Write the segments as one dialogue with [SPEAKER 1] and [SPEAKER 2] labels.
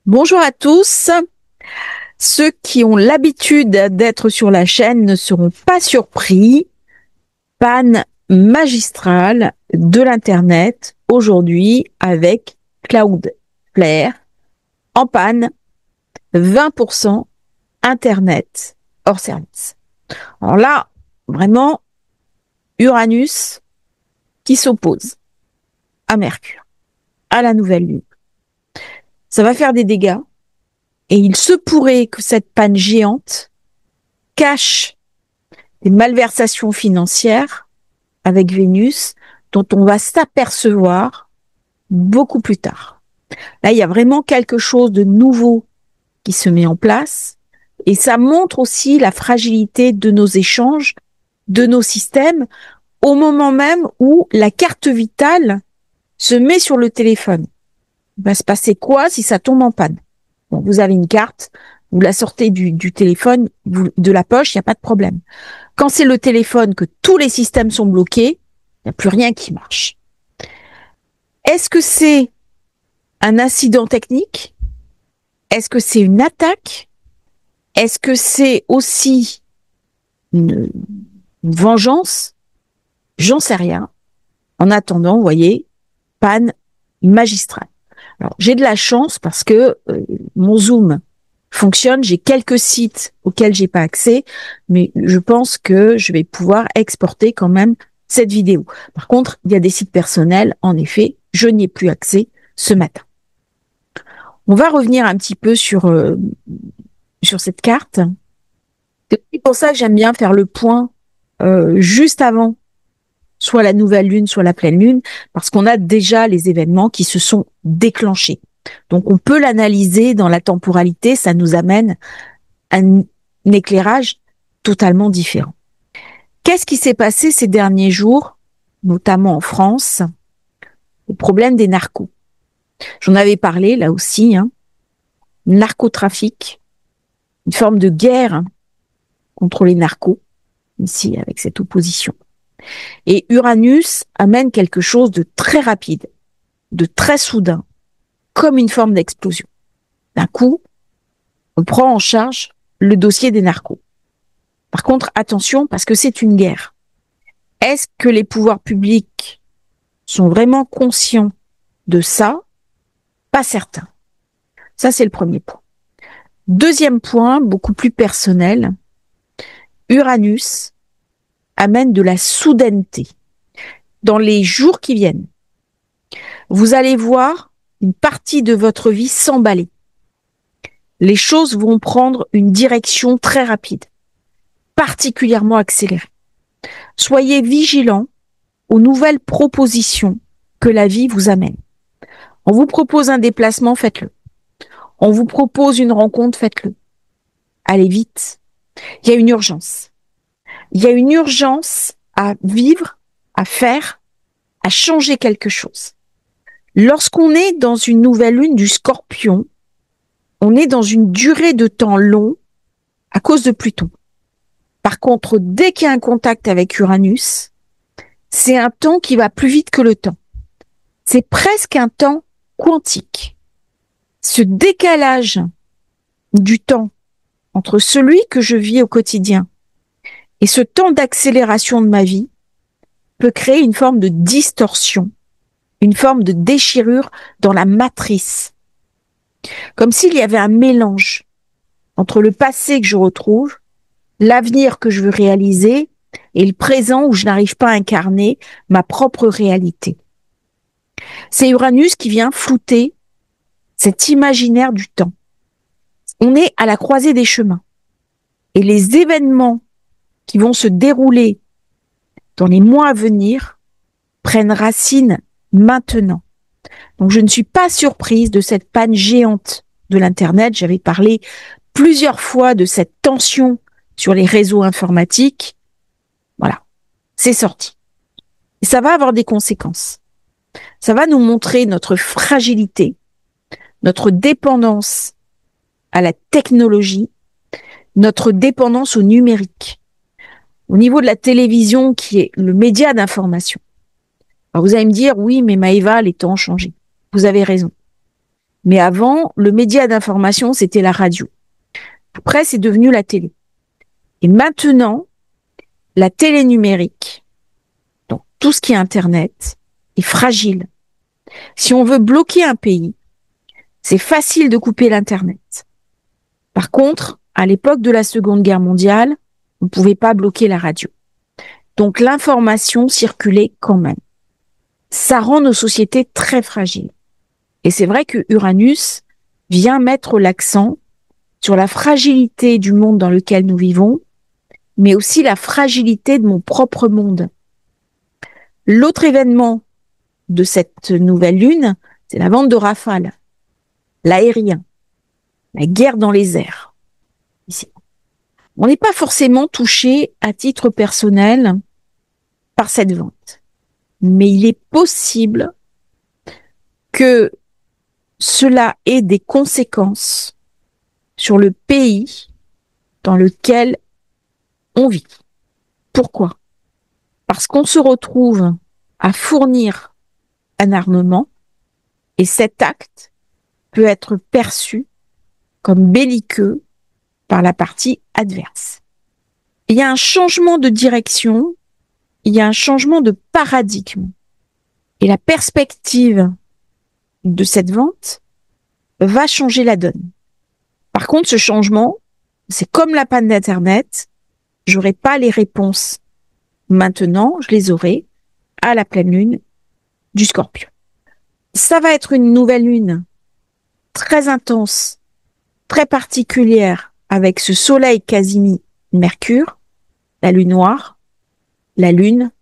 [SPEAKER 1] Bonjour à tous. Ceux qui ont l'habitude d'être sur la chaîne ne seront pas surpris. Panne magistrale de l'Internet aujourd'hui avec Cloudflare en panne, 20% Internet hors service. Alors là, vraiment, Uranus qui s'oppose à Mercure, à la nouvelle lune. Ça va faire des dégâts et il se pourrait que cette panne géante cache des malversations financières avec Vénus dont on va s'apercevoir beaucoup plus tard. Là, il y a vraiment quelque chose de nouveau qui se met en place et ça montre aussi la fragilité de nos échanges, de nos systèmes au moment même où la carte vitale se met sur le téléphone. Il va se passer quoi si ça tombe en panne? Bon, vous avez une carte, vous la sortez du téléphone, de la poche, il n'y a pas de problème. Quand c'est le téléphone que tous les systèmes sont bloqués, il n'y a plus rien qui marche. Est-ce que c'est un incident technique? Est-ce que c'est une attaque? Est-ce que c'est aussi une vengeance? J'en sais rien. En attendant, vous voyez, panne magistrale. Alors, j'ai de la chance parce que mon Zoom fonctionne. J'ai quelques sites auxquels j'ai pas accès, mais je pense que je vais pouvoir exporter quand même cette vidéo. Par contre, il y a des sites personnels, en effet, je n'y ai plus accès ce matin. On va revenir un petit peu sur cette carte. C'est pour ça que j'aime bien faire le point juste avant soit la nouvelle lune, soit la pleine lune, parce qu'on a déjà les événements qui se sont déclenchés. Donc on peut l'analyser dans la temporalité, ça nous amène à un éclairage totalement différent. Qu'est-ce qui s'est passé ces derniers jours, notamment en France, le problème des narcos? J'en avais parlé là aussi, narcotrafic, une forme de guerre contre les narcos, ici avec cette opposition. Et Uranus amène quelque chose de très rapide, de très soudain, comme une forme d'explosion. D'un coup, on prend en charge le dossier des narcos. Par contre, attention, parce que c'est une guerre. Est-ce que les pouvoirs publics sont vraiment conscients de ça? Pas certain. Ça, c'est le premier point. Deuxième point, beaucoup plus personnel, Uranus amène de la soudaineté. Dans les jours qui viennent, vous allez voir une partie de votre vie s'emballer. Les choses vont prendre une direction très rapide, particulièrement accélérée. Soyez vigilants aux nouvelles propositions que la vie vous amène. On vous propose un déplacement, faites-le. On vous propose une rencontre, faites-le. Allez vite. Il y a une urgence. Il y a une urgence à vivre, à faire, à changer quelque chose. Lorsqu'on est dans une nouvelle lune du Scorpion, on est dans une durée de temps long à cause de Pluton. Par contre, dès qu'il y a un contact avec Uranus, c'est un temps qui va plus vite que le temps. C'est presque un temps quantique. Ce décalage du temps entre celui que je vis au quotidien et ce temps d'accélération de ma vie peut créer une forme de distorsion, une forme de déchirure dans la matrice. Comme s'il y avait un mélange entre le passé que je retrouve, l'avenir que je veux réaliser et le présent où je n'arrive pas à incarner ma propre réalité. C'est Uranus qui vient flouter cet imaginaire du temps. On est à la croisée des chemins. Et les événements qui vont se dérouler dans les mois à venir prennent racine maintenant. Donc je ne suis pas surprise de cette panne géante de l'Internet. J'avais parlé plusieurs fois de cette tension sur les réseaux informatiques. Voilà, c'est sorti. Et ça va avoir des conséquences. Ça va nous montrer notre fragilité, notre dépendance à la technologie, notre dépendance au numérique. Au niveau de la télévision, qui est le média d'information. Alors vous allez me dire, oui, mais Maëva, les temps ont changé. Vous avez raison. Mais avant, le média d'information, c'était la radio. Après, c'est devenu la télé. Et maintenant, la télé numérique, donc tout ce qui est Internet, est fragile. Si on veut bloquer un pays, c'est facile de couper l'Internet. Par contre, à l'époque de la Seconde Guerre mondiale, on ne pouvait pas bloquer la radio. Donc l'information circulait quand même. Ça rend nos sociétés très fragiles. Et c'est vrai que Uranus vient mettre l'accent sur la fragilité du monde dans lequel nous vivons, mais aussi la fragilité de mon propre monde. L'autre événement de cette nouvelle lune, c'est la vente de Rafale, l'aérien, la guerre dans les airs. Ici. On n'est pas forcément touché à titre personnel par cette vente, mais il est possible que cela ait des conséquences sur le pays dans lequel on vit. Pourquoi? Parce qu'on se retrouve à fournir un armement et cet acte peut être perçu comme belliqueux par la partie adverse. Il y a un changement de direction, il y a un changement de paradigme. Et la perspective de cette vente va changer la donne. Par contre, ce changement, c'est comme la panne d'Internet, j'aurai pas les réponses maintenant, je les aurai à la pleine lune du Scorpion. Ça va être une nouvelle lune très intense, très particulière, avec ce soleil quasi-Mercure, la lune noire, la lune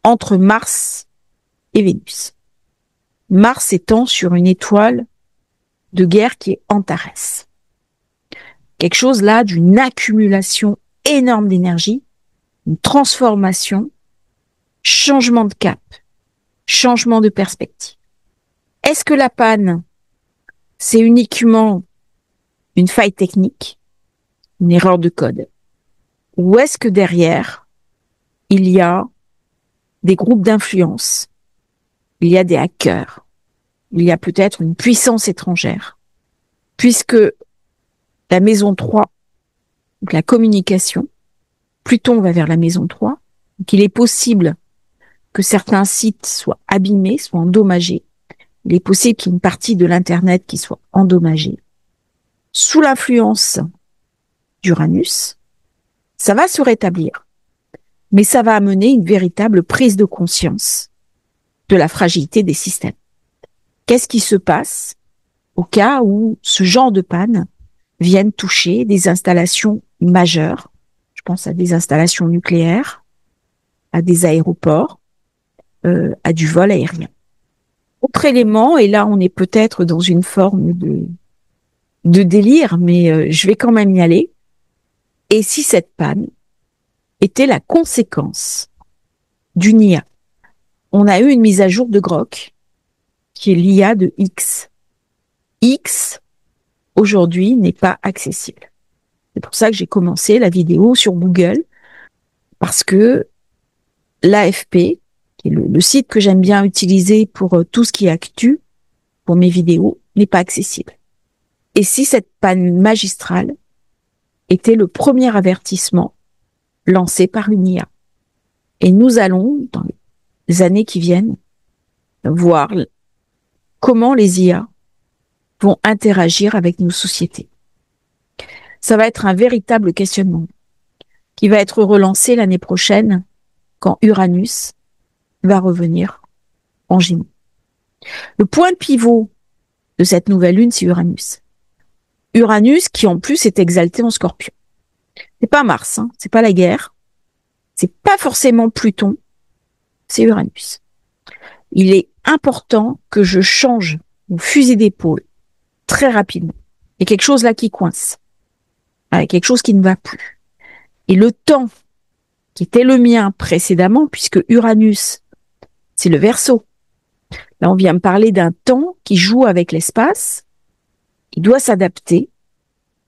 [SPEAKER 1] entre Mars et Vénus. Mars étant sur une étoile de guerre qui est Antares. Quelque chose là d'une accumulation énorme d'énergie, une transformation, changement de cap, changement de perspective. Est-ce que la panne, c'est uniquement une faille technique, une erreur de code? Ou est-ce que derrière, il y a des groupes d'influence, il y a des hackers, il y a peut-être une puissance étrangère, puisque la maison 3, donc la communication, Pluton va vers la maison 3, donc il est possible que certains sites soient abîmés, soient endommagés. Il est possible qu'il y ait une partie de l'Internet qui soit endommagée. Sous l'influence d'Uranus, ça va se rétablir, mais ça va amener une véritable prise de conscience de la fragilité des systèmes. Qu'est-ce qui se passe au cas où ce genre de panne vienne toucher des installations majeures? Je pense à des installations nucléaires, à des aéroports, à du vol aérien. Autre élément, et là on est peut-être dans une forme de délire, mais je vais quand même y aller. Et si cette panne était la conséquence d'une IA? On a eu une mise à jour de Grok, qui est l'IA de X. X, aujourd'hui, n'est pas accessible. C'est pour ça que j'ai commencé la vidéo sur Google, parce que l'AFP, qui est le site que j'aime bien utiliser pour tout ce qui est actu, pour mes vidéos, n'est pas accessible. Et si cette panne magistrale était le premier avertissement lancé par une IA? Et nous allons, dans les années qui viennent, voir comment les IA vont interagir avec nos sociétés. Ça va être un véritable questionnement qui va être relancé l'année prochaine quand Uranus va revenir en Gémeaux. Le point pivot de cette nouvelle lune, c'est Uranus. Uranus qui en plus est exalté en Scorpion. C'est pas Mars, hein, c'est pas la guerre, c'est pas forcément Pluton, c'est Uranus. Il est important que je change mon fusil d'épaule très rapidement. Il y a quelque chose là qui coince. Il y a quelque chose qui ne va plus. Et le temps qui était le mien précédemment, puisque Uranus, c'est le Verseau. Là, on vient me parler d'un temps qui joue avec l'espace. Il doit s'adapter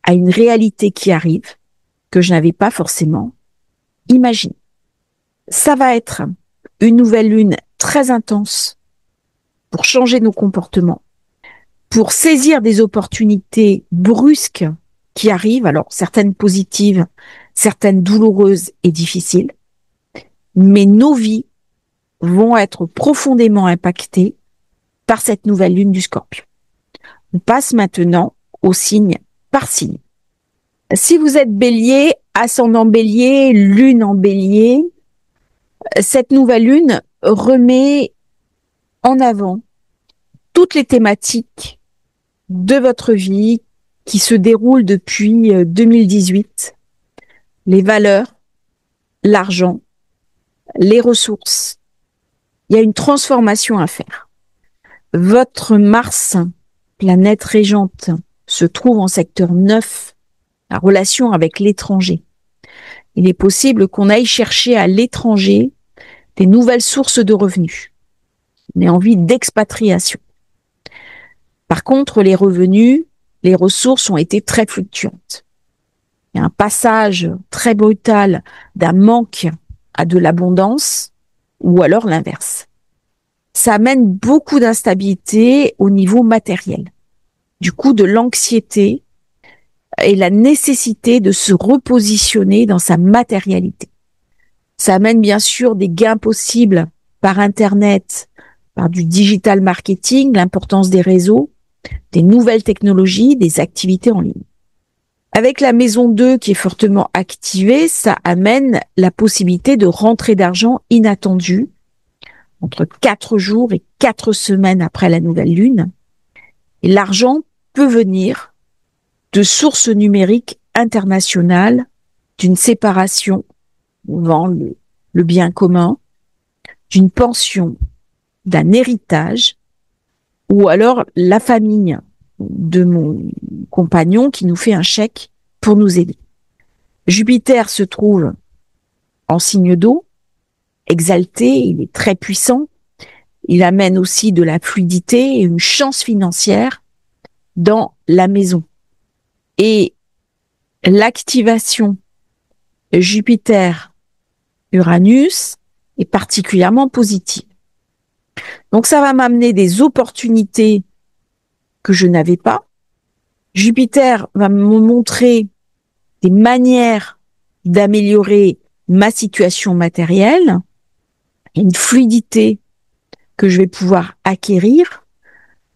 [SPEAKER 1] à une réalité qui arrive que je n'avais pas forcément imaginée. Ça va être une nouvelle lune très intense pour changer nos comportements, pour saisir des opportunités brusques qui arrivent, alors certaines positives, certaines douloureuses et difficiles, mais nos vies vont être profondément impactées par cette nouvelle lune du Scorpion. On passe maintenant au signe par signe. Si vous êtes Bélier, ascendant Bélier, lune en Bélier, cette nouvelle lune remet en avant toutes les thématiques de votre vie qui se déroulent depuis 2018. Les valeurs, l'argent, les ressources. Il y a une transformation à faire. Votre Mars, planète régente, se trouve en secteur 9, la relation avec l'étranger. Il est possible qu'on aille chercher à l'étranger des nouvelles sources de revenus. On ait envie d'expatriation. Par contre, les revenus, les ressources ont été très fluctuantes. Il y a un passage très brutal d'un manque à de l'abondance, ou alors l'inverse. Ça amène beaucoup d'instabilité au niveau matériel. Du coup, de l'anxiété et la nécessité de se repositionner dans sa matérialité. Ça amène bien sûr des gains possibles par Internet, par du digital marketing, l'importance des réseaux, des nouvelles technologies, des activités en ligne. Avec la maison 2 qui est fortement activée, ça amène la possibilité de rentrée d'argent inattendue entre 4 jours et 4 semaines après la nouvelle lune. Et l'argent peut venir de sources numériques internationales, d'une séparation, on vend le bien commun, d'une pension, d'un héritage, ou alors la famille de mon compagnon qui nous fait un chèque pour nous aider. Jupiter se trouve en signe d'eau, exalté, il est très puissant, il amène aussi de la fluidité et une chance financière dans la maison. Et l'activation Jupiter-Uranus est particulièrement positive. Donc ça va m'amener des opportunités que je n'avais pas. Jupiter va me montrer des manières d'améliorer ma situation matérielle, une fluidité que je vais pouvoir acquérir.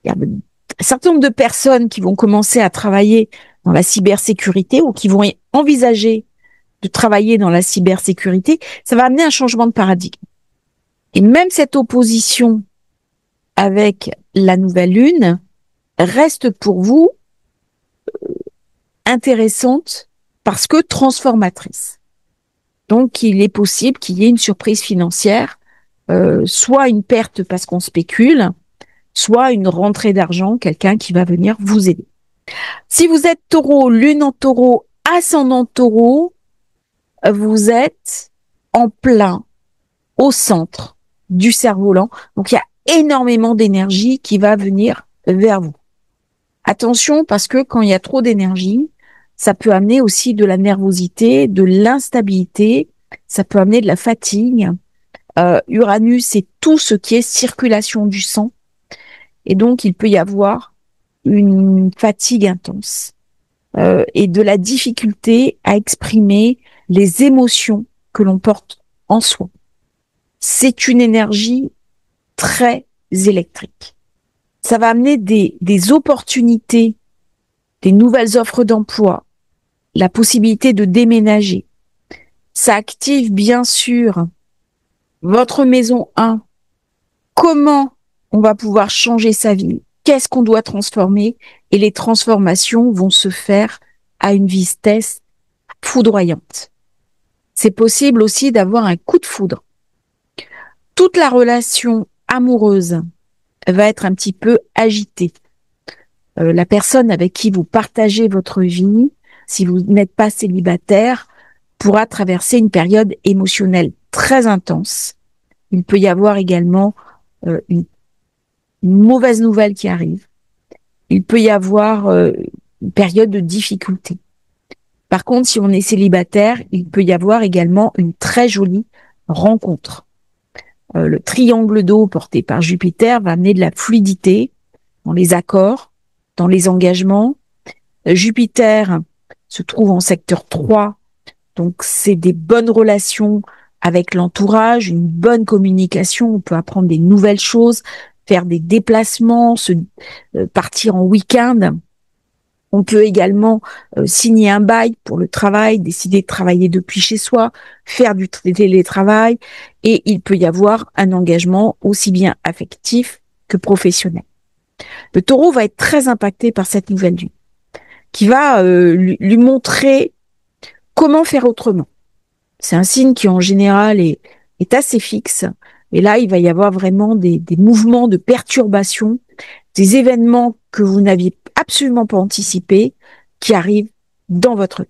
[SPEAKER 1] Il y a un certain nombre de personnes qui vont commencer à travailler dans la cybersécurité ou qui vont envisager de travailler dans la cybersécurité. Ça va amener un changement de paradigme. Et même cette opposition avec la nouvelle lune reste pour vous intéressante parce que transformatrice. Donc, il est possible qu'il y ait une surprise financière, soit une perte parce qu'on spécule, soit une rentrée d'argent, quelqu'un qui va venir vous aider. Si vous êtes Taureau, lune en Taureau, ascendant Taureau, vous êtes en plein au centre du cerf-volant. Donc, il y a énormément d'énergie qui va venir vers vous. Attention, parce que quand il y a trop d'énergie, ça peut amener aussi de la nervosité, de l'instabilité, ça peut amener de la fatigue. Uranus, c'est tout ce qui est circulation du sang. Et donc, il peut y avoir une fatigue intense et de la difficulté à exprimer les émotions que l'on porte en soi. C'est une énergie très électrique. Ça va amener des opportunités, des nouvelles offres d'emploi, la possibilité de déménager. Ça active bien sûr votre maison 1. Comment on va pouvoir changer sa vie? Qu'est-ce qu'on doit transformer? Et les transformations vont se faire à une vitesse foudroyante. C'est possible aussi d'avoir un coup de foudre. Toute la relation amoureuse va être un petit peu agitée. La personne avec qui vous partagez votre vie, si vous n'êtes pas célibataire, pourra traverser une période émotionnelle très intense. Il peut y avoir également une mauvaise nouvelle qui arrive. Il peut y avoir une période de difficulté. Par contre, si on est célibataire, il peut y avoir également une très jolie rencontre. Le triangle d'eau porté par Jupiter va amener de la fluidité dans les accords, dans les engagements. Jupiter se trouve en secteur 3, donc c'est des bonnes relations avec l'entourage, une bonne communication, on peut apprendre des nouvelles choses, faire des déplacements, partir en week-end. On peut également signer un bail pour le travail, décider de travailler depuis chez soi, faire du télétravail, et il peut y avoir un engagement aussi bien affectif que professionnel. Le taureau va être très impacté par cette nouvelle lune, qui va lui montrer comment faire autrement. C'est un signe qui en général est assez fixe, et là il va y avoir vraiment des mouvements de perturbation, des événements que vous n'aviez absolument pas anticipés qui arrivent dans votre vie.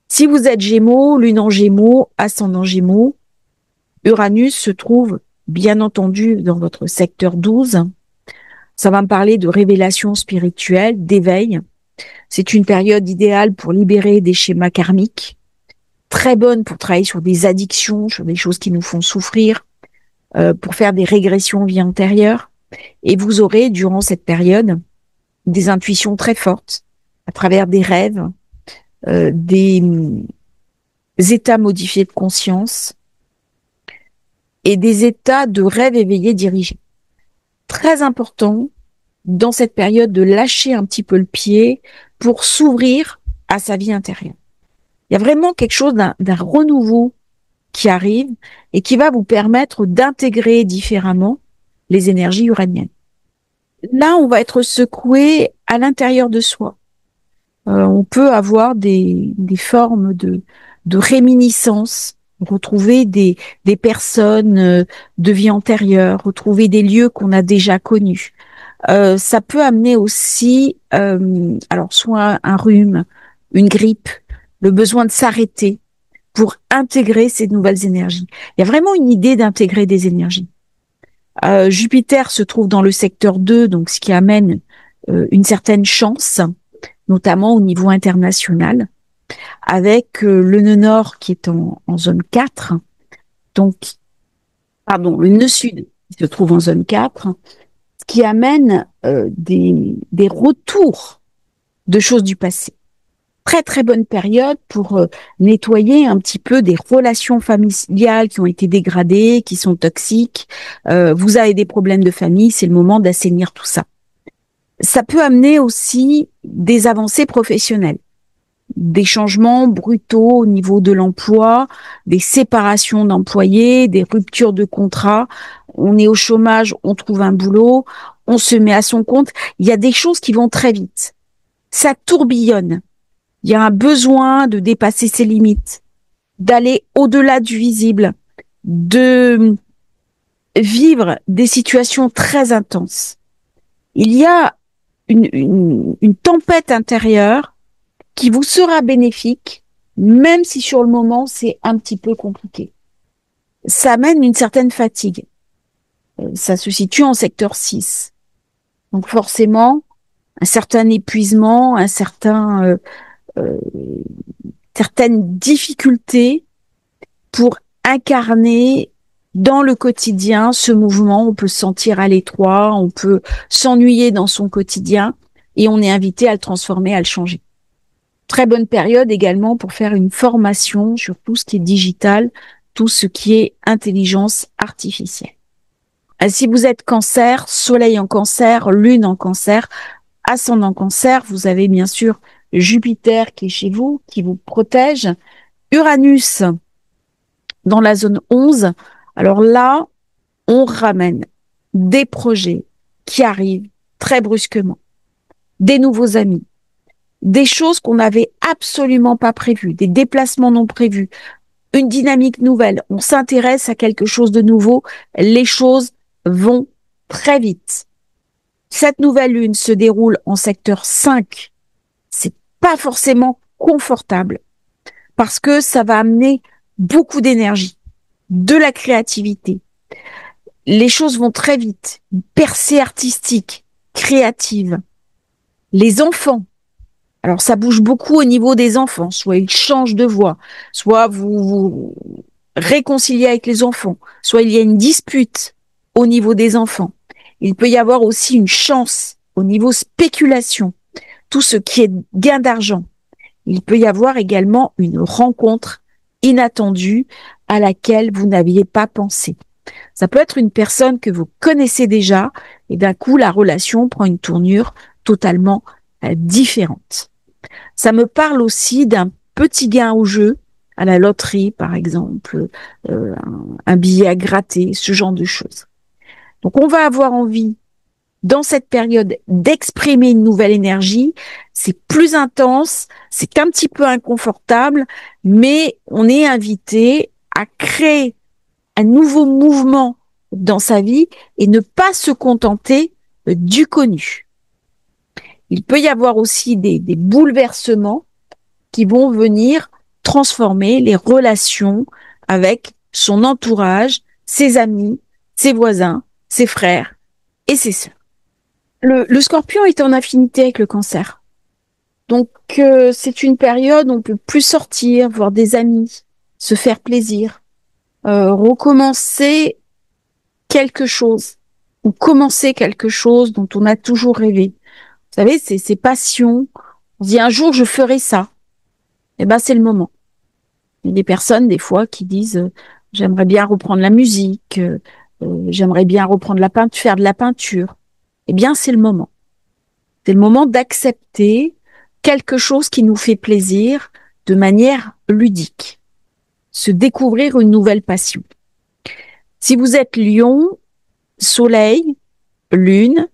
[SPEAKER 1] Si vous êtes Gémeaux, Lune en Gémeaux, Ascendant Gémeaux, Uranus se trouve bien entendu dans votre secteur 12. Ça va me parler de révélation spirituelle, d'éveil. C'est une période idéale pour libérer des schémas karmiques, très bonne pour travailler sur des addictions, sur des choses qui nous font souffrir, pour faire des régressions vie antérieure. Et vous aurez, durant cette période, des intuitions très fortes à travers des rêves, des états modifiés de conscience et des états de rêve éveillé dirigés. Très important dans cette période de lâcher un petit peu le pied pour s'ouvrir à sa vie intérieure. Il y a vraiment quelque chose d'un renouveau qui arrive et qui va vous permettre d'intégrer différemment les énergies uraniennes. Là, on va être secoué à l'intérieur de soi. On peut avoir des formes de réminiscence, retrouver des personnes de vie antérieure, retrouver des lieux qu'on a déjà connus. Ça peut amener aussi, alors soit un rhume, une grippe, le besoin de s'arrêter pour intégrer ces nouvelles énergies. Il y a vraiment une idée d'intégrer des énergies. Jupiter se trouve dans le secteur 2, donc ce qui amène une certaine chance, notamment au niveau international, avec le nœud nord qui est en zone 4, donc, pardon, le nœud sud qui se trouve en zone 4, ce qui amène des retours de choses du passé. Très très bonne période pour nettoyer un petit peu des relations familiales qui ont été dégradées, qui sont toxiques. Vous avez des problèmes de famille, c'est le moment d'assainir tout ça. Ça peut amener aussi des avancées professionnelles, des changements brutaux au niveau de l'emploi, des séparations d'employés, des ruptures de contrats. On est au chômage, on trouve un boulot, on se met à son compte. Il y a des choses qui vont très vite. Ça tourbillonne. Il y a un besoin de dépasser ses limites, d'aller au-delà du visible, de vivre des situations très intenses. Il y a une tempête intérieure qui vous sera bénéfique, même si sur le moment, c'est un petit peu compliqué. Ça amène une certaine fatigue. Ça se situe en secteur 6. Donc forcément, un certain épuisement, certaines difficultés pour incarner dans le quotidien ce mouvement. On peut se sentir à l'étroit, on peut s'ennuyer dans son quotidien et on est invité à le transformer, à le changer. Très bonne période également pour faire une formation sur tout ce qui est digital, tout ce qui est intelligence artificielle. Si vous êtes Cancer, Soleil en Cancer, Lune en Cancer, Ascendant Cancer, vous avez bien sûr Jupiter qui est chez vous, qui vous protège, Uranus dans la zone 11. Alors là, on ramène des projets qui arrivent très brusquement, des nouveaux amis, des choses qu'on n'avait absolument pas prévues, des déplacements non prévus, une dynamique nouvelle. On s'intéresse à quelque chose de nouveau, les choses vont très vite. Cette nouvelle lune se déroule en secteur 5. C'est pas forcément confortable parce que ça va amener beaucoup d'énergie, de la créativité. Les choses vont très vite, une percée artistique, créative. Les enfants, alors ça bouge beaucoup au niveau des enfants, soit ils changent de voix, soit vous réconciliez avec les enfants, soit il y a une dispute au niveau des enfants. Il peut y avoir aussi une chance au niveau spéculation, tout ce qui est gain d'argent. Il peut y avoir également une rencontre inattendue à laquelle vous n'aviez pas pensé. Ça peut être une personne que vous connaissez déjà et d'un coup, la relation prend une tournure totalement différente. Ça me parle aussi d'un petit gain au jeu, à la loterie par exemple, un billet à gratter, ce genre de choses. Donc on va avoir envie dans cette période d'exprimer une nouvelle énergie. C'est plus intense, c'est un petit peu inconfortable, mais on est invité à créer un nouveau mouvement dans sa vie et ne pas se contenter du connu. Il peut y avoir aussi des bouleversements qui vont venir transformer les relations avec son entourage, ses amis, ses voisins, ses frères et ses sœurs. Le Scorpion est en affinité avec le Cancer. Donc, c'est une période où on peut plus sortir, voir des amis, se faire plaisir, recommencer quelque chose ou commencer quelque chose dont on a toujours rêvé. Vous savez, c'est ces passions. On se dit un jour je ferai ça. Eh ben, c'est le moment. Il y a des personnes, des fois, qui disent j'aimerais bien reprendre la musique, j'aimerais bien reprendre la peinture, faire de la peinture. Eh bien, c'est le moment. C'est le moment d'accepter quelque chose qui nous fait plaisir de manière ludique. Se découvrir une nouvelle passion. Si vous êtes Lion, Soleil, Lune,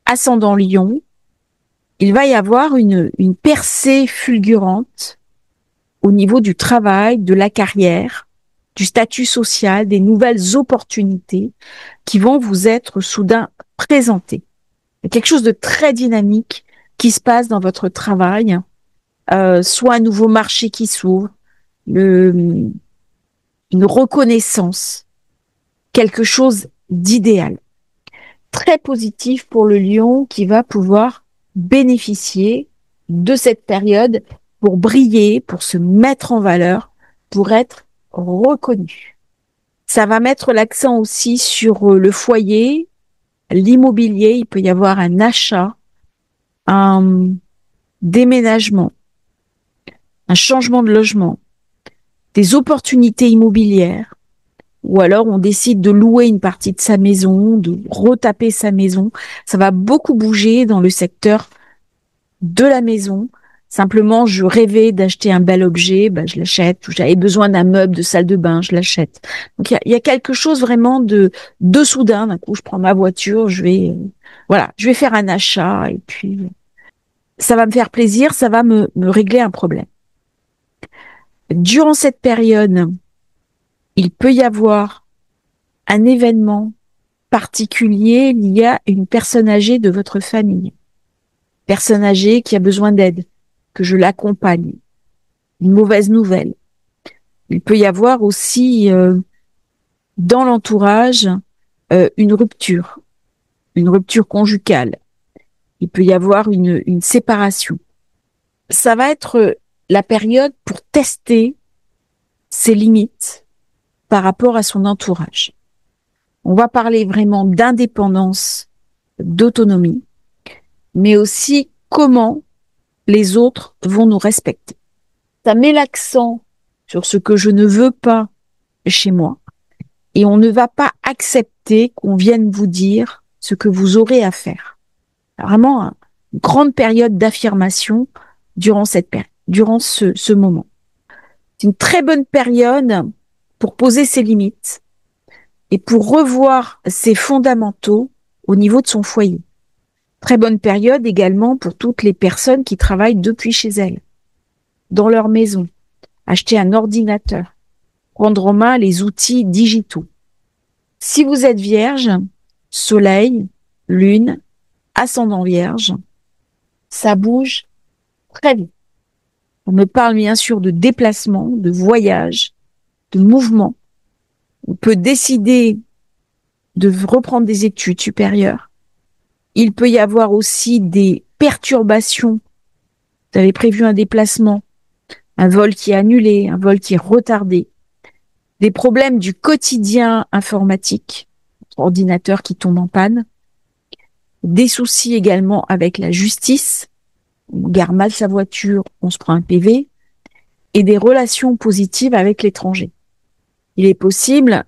[SPEAKER 1] ascendant Lion, il va y avoir une percée fulgurante au niveau du travail, de la carrière, du statut social, des nouvelles opportunités qui vont vous être soudain présentées. Il y a quelque chose de très dynamique qui se passe dans votre travail, soit un nouveau marché qui s'ouvre, une reconnaissance, quelque chose d'idéal. Très positif pour le Lion qui va pouvoir bénéficier de cette période pour briller, pour se mettre en valeur, pour être reconnu. Ça va mettre l'accent aussi sur le foyer, l'immobilier. Il peut y avoir un achat, un déménagement, un changement de logement, des opportunités immobilières, ou alors on décide de louer une partie de sa maison, de retaper sa maison. Ça va beaucoup bouger dans le secteur de la maison. Simplement, je rêvais d'acheter un bel objet, ben je l'achète. Ou j'avais besoin d'un meuble de salle de bain, je l'achète. Donc il y a quelque chose vraiment de soudain. D'un coup, je prends ma voiture, je vais faire un achat et puis ça va me faire plaisir, ça va me régler un problème. Durant cette période, il peut y avoir un événement particulier lié à une personne âgée de votre famille. Personne âgée qui a besoin d'aide, que je l'accompagne. Une mauvaise nouvelle. Il peut y avoir aussi dans l'entourage une rupture conjugale. Il peut y avoir une séparation. Ça va être la période pour tester ses limites par rapport à son entourage. On va parler vraiment d'indépendance, d'autonomie, mais aussi comment les autres vont nous respecter. Ça met l'accent sur ce que je ne veux pas chez moi et on ne va pas accepter qu'on vienne vous dire ce que vous aurez à faire. Vraiment une grande période d'affirmation durant ce moment. C'est une très bonne période pour poser ses limites et pour revoir ses fondamentaux au niveau de son foyer. Très bonne période également pour toutes les personnes qui travaillent depuis chez elles, dans leur maison, acheter un ordinateur, prendre en main les outils digitaux. Si vous êtes vierge, soleil, lune, ascendant vierge, ça bouge très vite. On me parle bien sûr de déplacement, de voyage, de mouvement. On peut décider de reprendre des études supérieures. Il peut y avoir aussi des perturbations. Vous avez prévu un déplacement, un vol qui est annulé, un vol qui est retardé. Des problèmes du quotidien informatique, ordinateur qui tombe en panne. des soucis également avec la justice, on gare mal sa voiture, on se prend un PV, et des relations positives avec l'étranger. Il est possible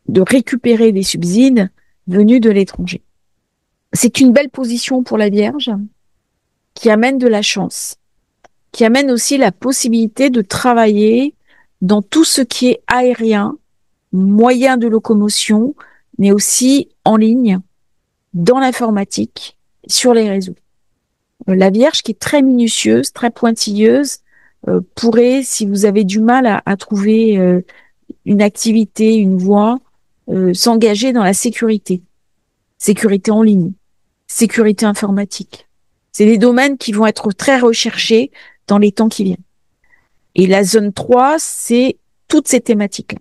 [SPEAKER 1] de récupérer des subsides venus de l'étranger. C'est une belle position pour la Vierge qui amène de la chance, qui amène aussi la possibilité de travailler dans tout ce qui est aérien, moyen de locomotion, mais aussi en ligne, dans l'informatique, sur les réseaux. La Vierge, qui est très minutieuse, très pointilleuse, pourrait, si vous avez du mal à trouver une activité, une voie, s'engager dans la sécurité. Sécurité en ligne, sécurité informatique. C'est des domaines qui vont être très recherchés dans les temps qui viennent. Et la zone 3, c'est toutes ces thématiques-là.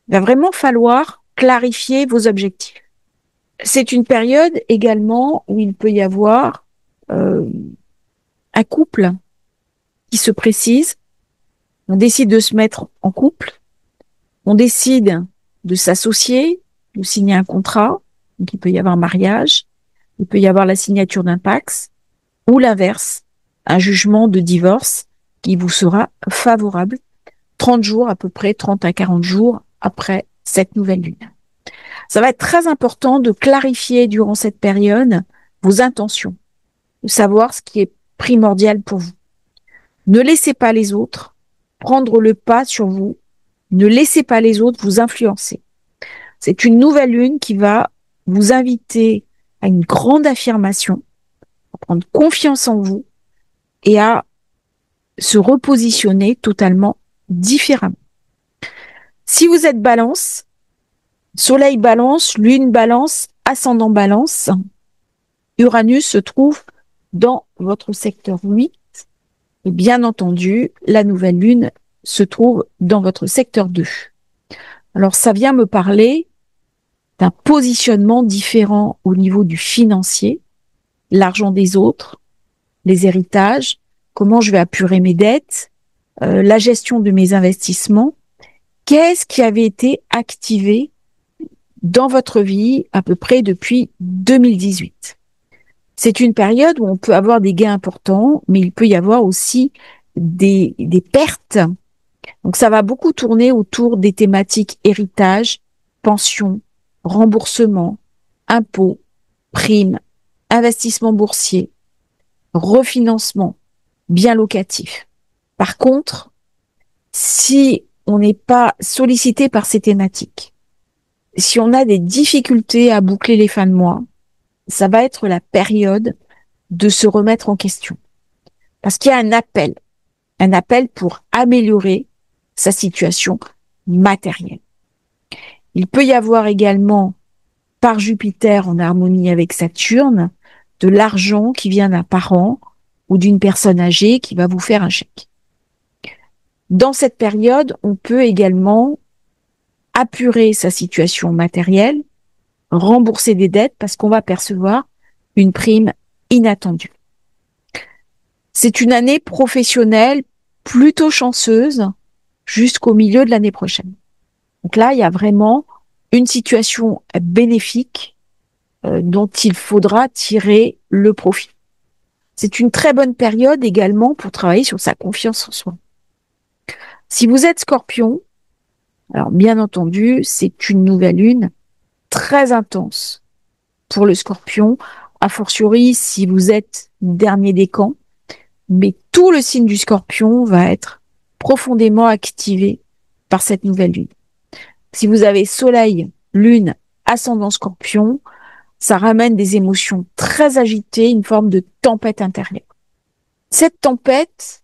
[SPEAKER 1] Il va vraiment falloir clarifier vos objectifs. C'est une période également où il peut y avoir un couple qui se précise. On décide de se mettre en couple. On décide de s'associer, de signer un contrat. Donc, il peut y avoir un mariage. Il peut y avoir la signature d'un Pacs. Ou l'inverse, un jugement de divorce qui vous sera favorable 30 jours, à peu près 30 à 40 jours après cette nouvelle lune. Ça va être très important de clarifier durant cette période vos intentions, de savoir ce qui est primordial pour vous. Ne laissez pas les autres prendre le pas sur vous. Ne laissez pas les autres vous influencer. C'est une nouvelle lune qui va vous inviter à une grande affirmation, à prendre confiance en vous et à se repositionner totalement différemment. Si vous êtes Balance, Soleil Balance, Lune Balance, Ascendant Balance, Uranus se trouve dans votre secteur 8 et bien entendu, la nouvelle Lune se trouve dans votre secteur 2. Alors ça vient me parler d'un positionnement différent au niveau du financier, l'argent des autres, les héritages, comment je vais apurer mes dettes, la gestion de mes investissements. Qu'est-ce qui avait été activé dans votre vie à peu près depuis 2018? C'est une période où on peut avoir des gains importants, mais il peut y avoir aussi des pertes. Donc ça va beaucoup tourner autour des thématiques héritage, pension, remboursement, impôts, primes, investissement boursier, refinancement, biens locatifs. Par contre, si on n'est pas sollicité par ces thématiques, si on a des difficultés à boucler les fins de mois, ça va être la période de se remettre en question. Parce qu'il y a un appel pour améliorer sa situation matérielle. Il peut y avoir également, par Jupiter en harmonie avec Saturne, de l'argent qui vient d'un parent ou d'une personne âgée qui va vous faire un chèque. Dans cette période, on peut également apurer sa situation matérielle, rembourser des dettes parce qu'on va percevoir une prime inattendue. C'est une année professionnelle plutôt chanceuse jusqu'au milieu de l'année prochaine. Donc là, il y a vraiment une situation bénéfique dont il faudra tirer le profit. C'est une très bonne période également pour travailler sur sa confiance en soi. Si vous êtes Scorpion, alors bien entendu, c'est une nouvelle lune très intense pour le Scorpion, a fortiori si vous êtes dernier décan, mais tout le signe du Scorpion va être profondément activé par cette nouvelle lune. Si vous avez Soleil, Lune, Ascendant Scorpion, ça ramène des émotions très agitées, une forme de tempête intérieure. Cette tempête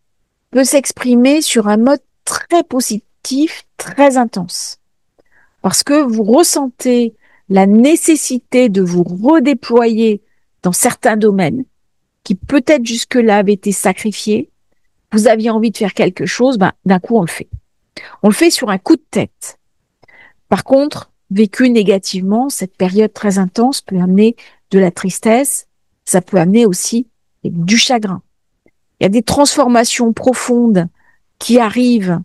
[SPEAKER 1] peut s'exprimer sur un mode très positif, très intense, parce que vous ressentez la nécessité de vous redéployer dans certains domaines qui peut-être jusque-là avaient été sacrifiés. Vous aviez envie de faire quelque chose, d'un coup on le fait. On le fait sur un coup de tête. Par contre, vécu négativement, cette période très intense peut amener de la tristesse, ça peut amener aussi du chagrin. Il y a des transformations profondes qui arrivent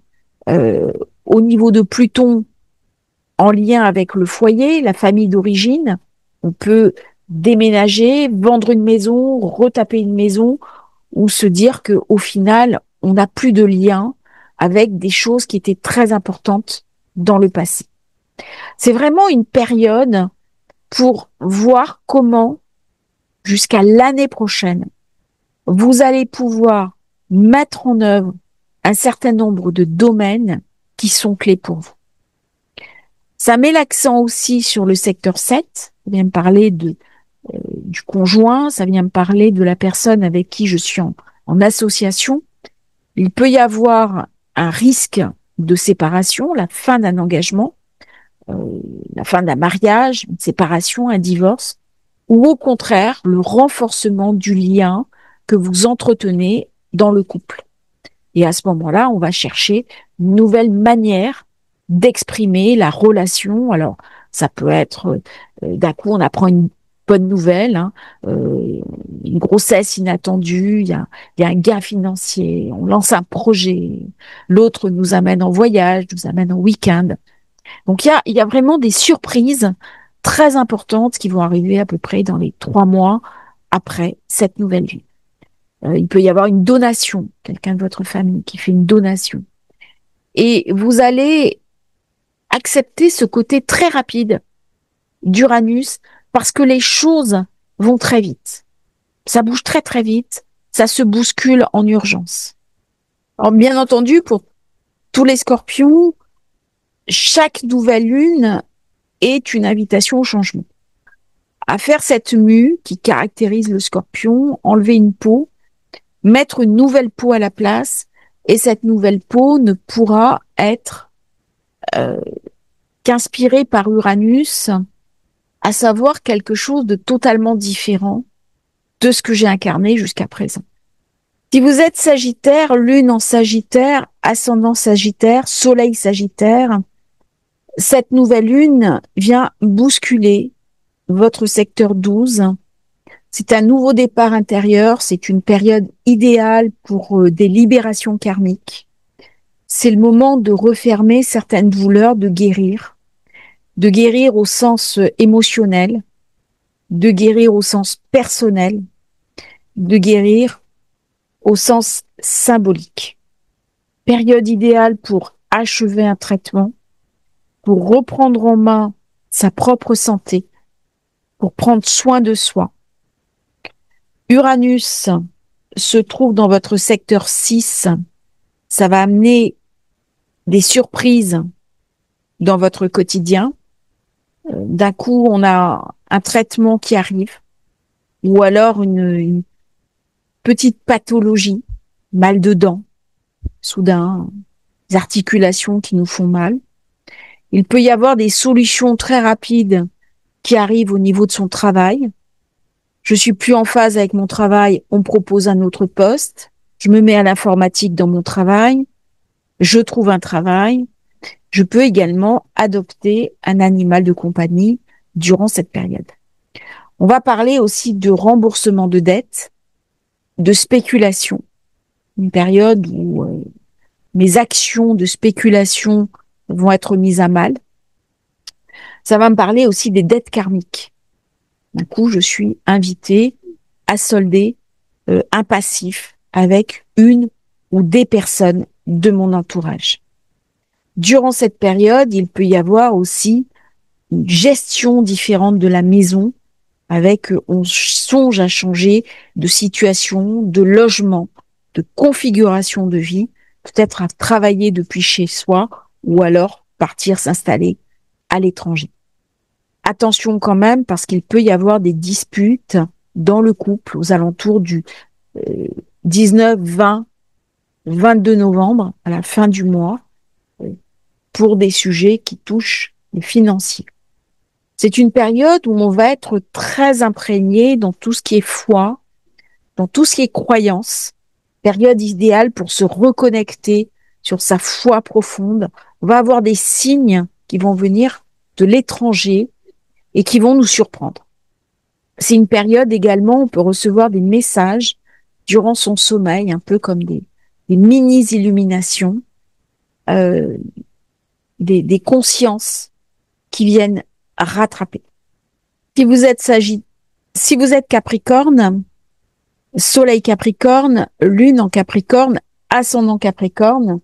[SPEAKER 1] au niveau de Pluton en lien avec le foyer, la famille d'origine. On peut déménager, vendre une maison, retaper une maison, ou se dire que au final, on n'a plus de lien avec des choses qui étaient très importantes dans le passé. C'est vraiment une période pour voir comment, jusqu'à l'année prochaine, vous allez pouvoir mettre en œuvre un certain nombre de domaines qui sont clés pour vous. Ça met l'accent aussi sur le secteur 7. Ça vient me parler du conjoint, ça vient me parler de la personne avec qui je suis en association. Il peut y avoir un risque de séparation, la fin d'un engagement, la fin d'un mariage, une séparation, un divorce, ou au contraire, le renforcement du lien que vous entretenez dans le couple. Et à ce moment-là, on va chercher une nouvelle manière d'exprimer la relation. Alors, ça peut être, d'un coup, on apprend une bonne nouvelle, hein, une grossesse inattendue, il y a un gain financier, on lance un projet, l'autre nous amène en voyage, nous amène en week-end. Donc, il y a vraiment des surprises très importantes qui vont arriver à peu près dans les 3 mois après cette nouvelle vie. Il peut y avoir une donation, quelqu'un de votre famille qui fait une donation. Et vous allez accepter ce côté très rapide d'Uranus parce que les choses vont très vite. Ça bouge très très vite, ça se bouscule en urgence. Alors bien entendu, pour tous les scorpions, chaque nouvelle lune est une invitation au changement. À faire cette mue qui caractérise le scorpion, enlever une peau, mettre une nouvelle peau à la place, et cette nouvelle peau ne pourra être qu'inspirée par Uranus, à savoir quelque chose de totalement différent de ce que j'ai incarné jusqu'à présent. Si vous êtes Sagittaire, Lune en Sagittaire, ascendant Sagittaire, Soleil Sagittaire, cette nouvelle lune vient bousculer votre secteur 12. C'est un nouveau départ intérieur, c'est une période idéale pour des libérations karmiques. C'est le moment de refermer certaines douleurs, de guérir au sens émotionnel, de guérir au sens personnel, de guérir au sens symbolique. Période idéale pour achever un traitement, pour reprendre en main sa propre santé, pour prendre soin de soi. Uranus se trouve dans votre secteur 6. Ça va amener des surprises dans votre quotidien. D'un coup, on a un traitement qui arrive, ou alors une petite pathologie, mal de dents, soudain, des articulations qui nous font mal. Il peut y avoir des solutions très rapides qui arrivent au niveau de son travail. Je suis plus en phase avec mon travail, on me propose un autre poste. Je me mets à l'informatique dans mon travail. Je trouve un travail. Je peux également adopter un animal de compagnie durant cette période. On va parler aussi de remboursement de dettes, de spéculation. Une période où mes actions de spéculation vont être mises à mal. Ça va me parler aussi des dettes karmiques. D'un coup, je suis invitée à solder un passif avec une ou des personnes de mon entourage. Durant cette période, il peut y avoir aussi une gestion différente de la maison, avec on songe à changer de situation, de logement, de configuration de vie, peut-être à travailler depuis chez soi ou alors partir s'installer à l'étranger. Attention quand même, parce qu'il peut y avoir des disputes dans le couple aux alentours du 19, 20, 22 novembre, à la fin du mois, pour des sujets qui touchent les financiers. C'est une période où on va être très imprégné dans tout ce qui est foi, dans tout ce qui est croyance. Période idéale pour se reconnecter sur sa foi profonde. On va avoir des signes qui vont venir de l'étranger et qui vont nous surprendre. C'est une période également où on peut recevoir des messages durant son sommeil, un peu comme des mini-illuminations, des consciences qui viennent rattraper. Si vous êtes Si vous êtes Capricorne, Soleil Capricorne, Lune en Capricorne, ascendant Capricorne,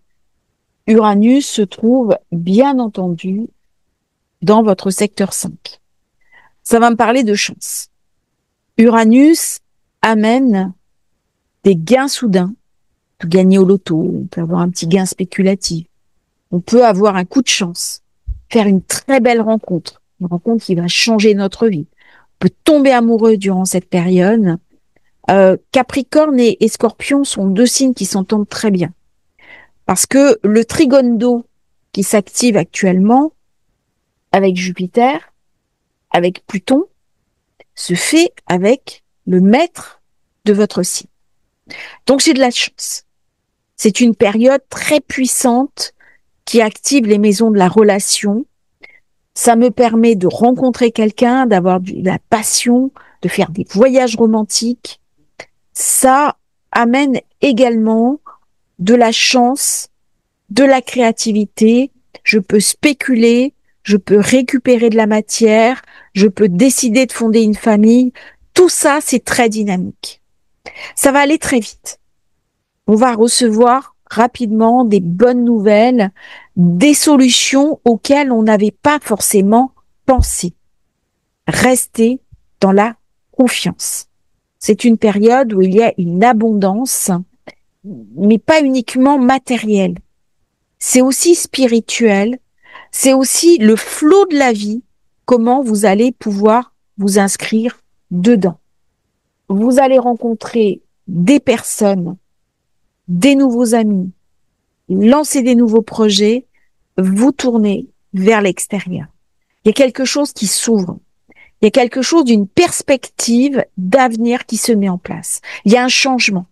[SPEAKER 1] Uranus se trouve bien entendu dans votre secteur 5. Ça va me parler de chance. Uranus amène des gains soudains. On peut gagner au loto, on peut avoir un petit gain spéculatif, on peut avoir un coup de chance, faire une très belle rencontre, une rencontre qui va changer notre vie. On peut tomber amoureux durant cette période. Capricorne et Scorpion sont deux signes qui s'entendent très bien. Parce que le trigone d'eau qui s'active actuellement avec Jupiter, avec Pluton, se fait avec le maître de votre signe. Donc j'ai de la chance. C'est une période très puissante qui active les maisons de la relation. Ça me permet de rencontrer quelqu'un, d'avoir de la passion, de faire des voyages romantiques. Ça amène également de la chance, de la créativité. Je peux spéculer, je peux récupérer de la matière, je peux décider de fonder une famille. Tout ça, c'est très dynamique. Ça va aller très vite. On va recevoir rapidement des bonnes nouvelles, des solutions auxquelles on n'avait pas forcément pensé. Restez dans la confiance. C'est une période où il y a une abondance, mais pas uniquement matérielle. C'est aussi spirituel, c'est aussi le flot de la vie, comment vous allez pouvoir vous inscrire dedans. Vous allez rencontrer des personnes, des nouveaux amis, lancer des nouveaux projets, vous tournez vers l'extérieur. Il y a quelque chose qui s'ouvre. Il y a quelque chose d'une perspective d'avenir qui se met en place. Il y a un changement.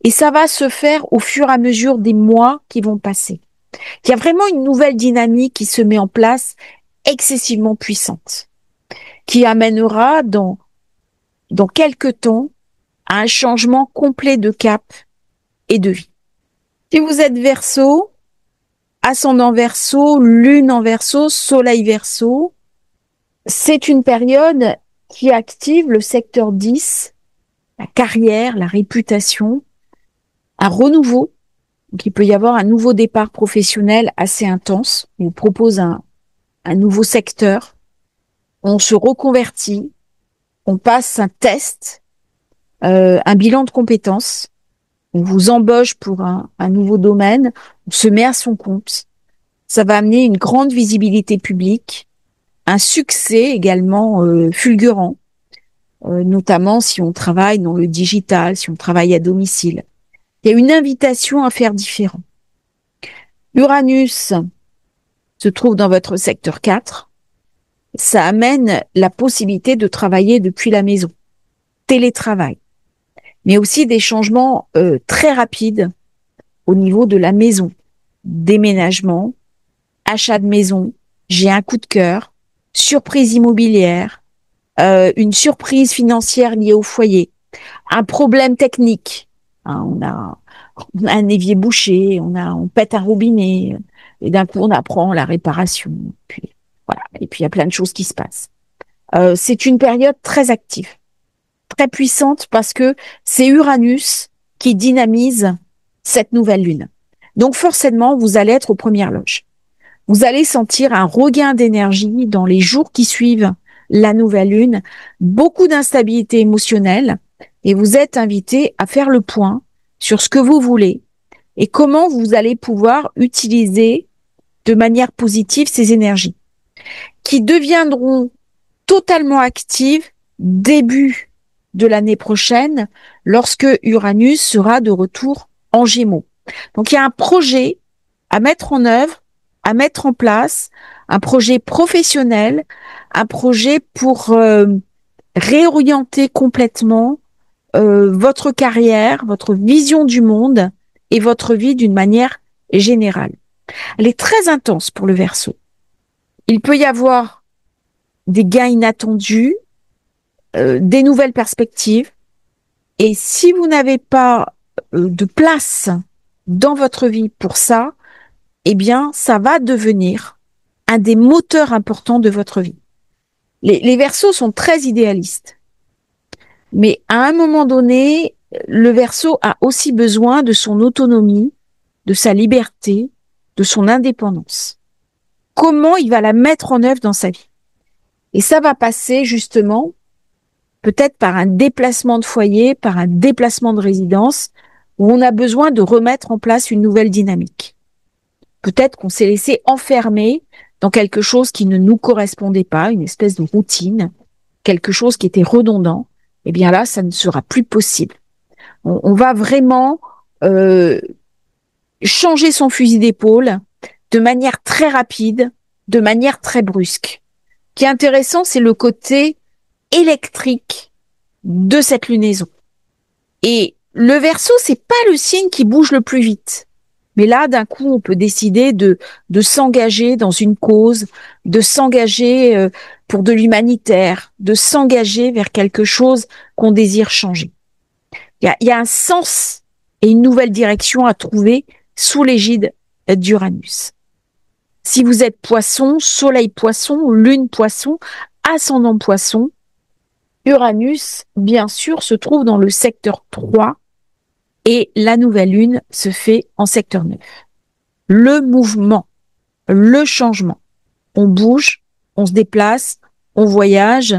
[SPEAKER 1] Et ça va se faire au fur et à mesure des mois qui vont passer. Il y a vraiment une nouvelle dynamique qui se met en place, excessivement puissante, qui amènera dans quelques temps à un changement complet de cap et de vie. Si vous êtes Verseau, ascendant Verseau, lune en Verseau, soleil Verseau, c'est une période qui active le secteur 10, la carrière, la réputation, un renouveau. Donc, il peut y avoir un nouveau départ professionnel assez intense. On vous propose un nouveau secteur. On se reconvertit. On passe un test, un bilan de compétences. On vous embauche pour un nouveau domaine. On se met à son compte. Ça va amener une grande visibilité publique, un succès également fulgurant, notamment si on travaille dans le digital, si on travaille à domicile. Il y a une invitation à faire différent. Uranus se trouve dans votre secteur 4. Ça amène la possibilité de travailler depuis la maison, télétravail, mais aussi des changements très rapides au niveau de la maison, déménagement, achat de maison, j'ai un coup de cœur, surprise immobilière, une surprise financière liée au foyer, un problème technique. Hein, on a un évier bouché, on pète un robinet, et d'un coup on apprend la réparation. Puis voilà, et puis il y a plein de choses qui se passent. C'est une période très active, très puissante parce que c'est Uranus qui dynamise cette nouvelle lune. Donc forcément, vous allez être aux premières loges. Vous allez sentir un regain d'énergie dans les jours qui suivent la nouvelle lune, beaucoup d'instabilité émotionnelle, et vous êtes invité à faire le point sur ce que vous voulez et comment vous allez pouvoir utiliser de manière positive ces énergies qui deviendront totalement actives début de l'année prochaine lorsque Uranus sera de retour en Gémeaux. Donc il y a un projet à mettre en œuvre, à mettre en place, un projet professionnel, un projet pour réorienter complètement votre carrière, votre vision du monde et votre vie d'une manière générale. Elle est très intense pour le Verseau. Il peut y avoir des gains inattendus, des nouvelles perspectives. Et si vous n'avez pas de place dans votre vie pour ça, eh bien, ça va devenir un des moteurs importants de votre vie. Les Verseaux sont très idéalistes. Mais à un moment donné, le Verseau a aussi besoin de son autonomie, de sa liberté, de son indépendance. Comment il va la mettre en œuvre dans sa vie? Et ça va passer justement peut-être par un déplacement de foyer, par un déplacement de résidence, où on a besoin de remettre en place une nouvelle dynamique. Peut-être qu'on s'est laissé enfermer dans quelque chose qui ne nous correspondait pas, une espèce de routine, quelque chose qui était redondant. Eh bien là, ça ne sera plus possible. On va vraiment changer son fusil d'épaule de manière très rapide, de manière très brusque. Ce qui est intéressant, c'est le côté électrique de cette lunaison. Et le Verseau, c'est pas le signe qui bouge le plus vite. Mais là, d'un coup, on peut décider de s'engager dans une cause, de s'engager pour de l'humanitaire, de s'engager vers quelque chose qu'on désire changer. Il y a un sens et une nouvelle direction à trouver sous l'égide d'Uranus. Si vous êtes poisson, soleil poisson, lune poisson, ascendant poisson, Uranus, bien sûr, se trouve dans le secteur 3 et la nouvelle lune se fait en secteur 9. Le mouvement, le changement. On bouge, on se déplace, on voyage.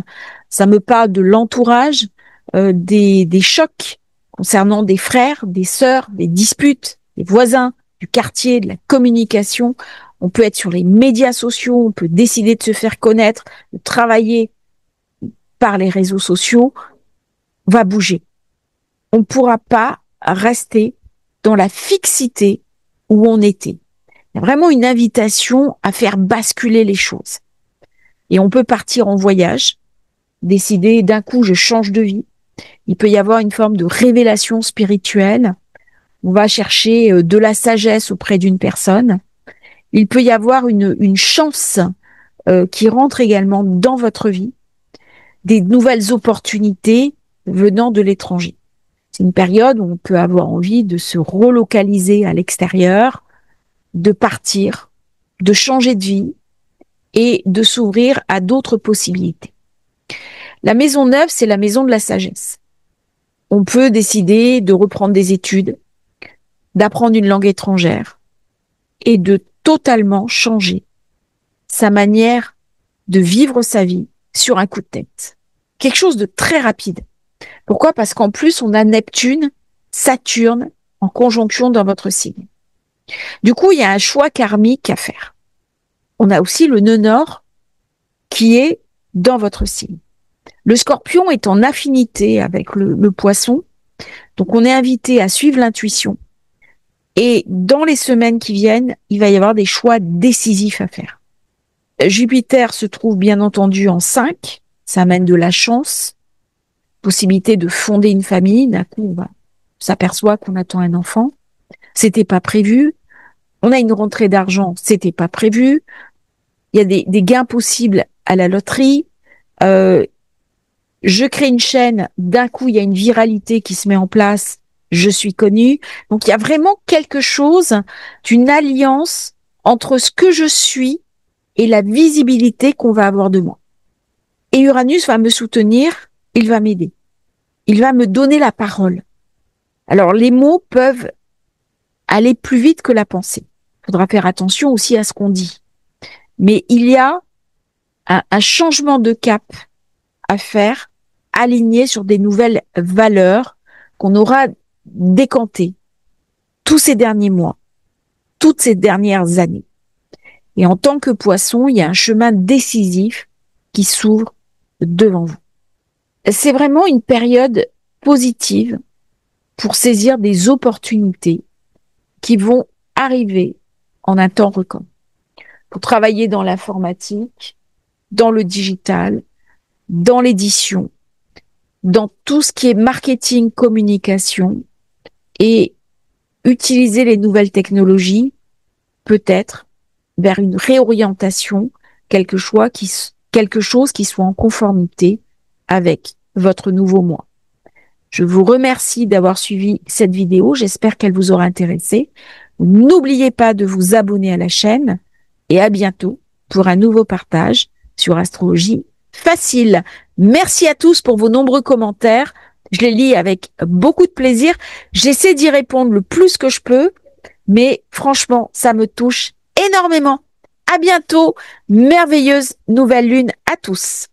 [SPEAKER 1] Ça me parle de l'entourage, des chocs concernant des frères, des sœurs, des disputes, des voisins, du quartier, de la communication. On peut être sur les médias sociaux, on peut décider de se faire connaître, de travailler par les réseaux sociaux. On va bouger. On ne pourra pas rester dans la fixité où on était. Il y a vraiment une invitation à faire basculer les choses. Et on peut partir en voyage, décider d'un coup je change de vie. Il peut y avoir une forme de révélation spirituelle. On va chercher de la sagesse auprès d'une personne. Il peut y avoir une chance qui rentre également dans votre vie, des nouvelles opportunités venant de l'étranger. C'est une période où on peut avoir envie de se relocaliser à l'extérieur, de partir, de changer de vie et de s'ouvrir à d'autres possibilités. La maison 9, c'est la maison de la sagesse. On peut décider de reprendre des études, d'apprendre une langue étrangère et de totalement changer sa manière de vivre sa vie sur un coup de tête. Quelque chose de très rapide. Pourquoi? Parce qu'en plus, on a Neptune, Saturne en conjonction dans votre signe. Du coup, il y a un choix karmique à faire. On a aussi le nœud nord qui est dans votre signe. Le Scorpion est en affinité avec le Poisson, donc on est invité à suivre l'intuition. Et dans les semaines qui viennent, il va y avoir des choix décisifs à faire. Jupiter se trouve bien entendu en 5, ça amène de la chance, possibilité de fonder une famille. D'un coup, on s'aperçoit qu'on attend un enfant. C'était pas prévu. On a une rentrée d'argent, c'était pas prévu. Il y a des gains possibles à la loterie. Je crée une chaîne, d'un coup, il y a une viralité qui se met en place. Je suis connue. Donc, il y a vraiment quelque chose d'une alliance entre ce que je suis et la visibilité qu'on va avoir de moi. Et Uranus va me soutenir, il va m'aider. Il va me donner la parole. Alors, les mots peuvent aller plus vite que la pensée. Il faudra faire attention aussi à ce qu'on dit. Mais il y a un changement de cap à faire, aligné sur des nouvelles valeurs qu'on aura décantées tous ces derniers mois, toutes ces dernières années. Et en tant que poisson, il y a un chemin décisif qui s'ouvre devant vous. C'est vraiment une période positive pour saisir des opportunités qui vont arriver en un temps record. Pour travailler dans l'informatique, dans le digital, dans l'édition, dans tout ce qui est marketing, communication et utiliser les nouvelles technologies, peut-être vers une réorientation, quelque chose qui soit en conformité avec votre nouveau moi. Je vous remercie d'avoir suivi cette vidéo. J'espère qu'elle vous aura intéressé. N'oubliez pas de vous abonner à la chaîne et à bientôt pour un nouveau partage sur Astrologie Facile. Merci à tous pour vos nombreux commentaires. Je les lis avec beaucoup de plaisir. J'essaie d'y répondre le plus que je peux, mais franchement, ça me touche énormément. À bientôt. Merveilleuse nouvelle lune à tous.